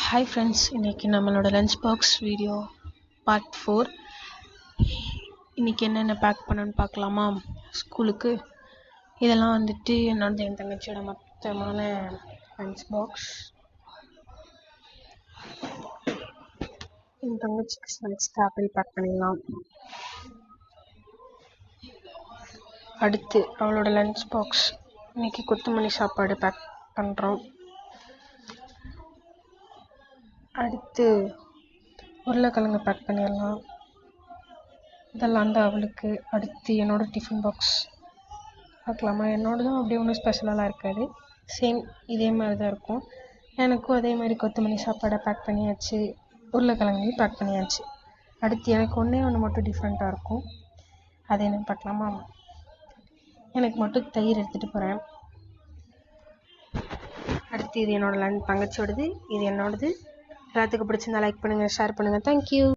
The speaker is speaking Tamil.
ஹாய் ஃப்ரெண்ட்ஸ், இன்றைக்கி நம்மளோட லஞ்ச் பாக்ஸ் வீடியோ பார்ட் 4. இன்றைக்கி என்னென்ன பேக் பண்ணணும்னு பார்க்கலாமா? ஸ்கூலுக்கு இதெல்லாம் வந்துட்டு என்னோட என் தங்கச்சியோட மொத்தமான லஞ்ச் பாக்ஸ். என் தங்கச்சிக்கு ஸ்நாக்ஸ்க்கு ஆப்பிள் பேக் பண்ணிடலாம். அடுத்து அவளோட லஞ்ச் பாக்ஸ் இன்றைக்கி கொத்தமல்லி சாப்பாடு பேக் பண்ணுறோம். அடுத்து உருளைக்கிழங்கு பேக் பண்ணிடலாம். இதெல்லாம் தான் அவளுக்கு. அடுத்து என்னோடய டிஃபன் பாக்ஸ் பார்க்கலாமா? என்னோடதும் அப்படியே ஒன்றும் ஸ்பெஷலாலாம் இருக்காது, சேம் இதே மாதிரி தான் இருக்கும். எனக்கும் அதே மாதிரி கொத்தமல்லி சாப்பாடை பேக் பண்ணியாச்சு, உருளைக்கிழங்கையும் பேக் பண்ணியாச்சு. அடுத்து எனக்கு ஒன்று மட்டும் டிஃப்ரெண்ட்டாக இருக்கும். அது என்னன்னு பார்க்கலாமா? எனக்கு மட்டும் தயிர் எடுத்துகிட்டு போகிறேன். அடுத்து இது என்னோட தங்கச்சியோடது, இது என்னோடது. எல்லாத்துக்கும் பிடிச்சிருந்தா லைக் பண்ணுங்கள், ஷேர் பண்ணுங்கள். தேங்க்யூ.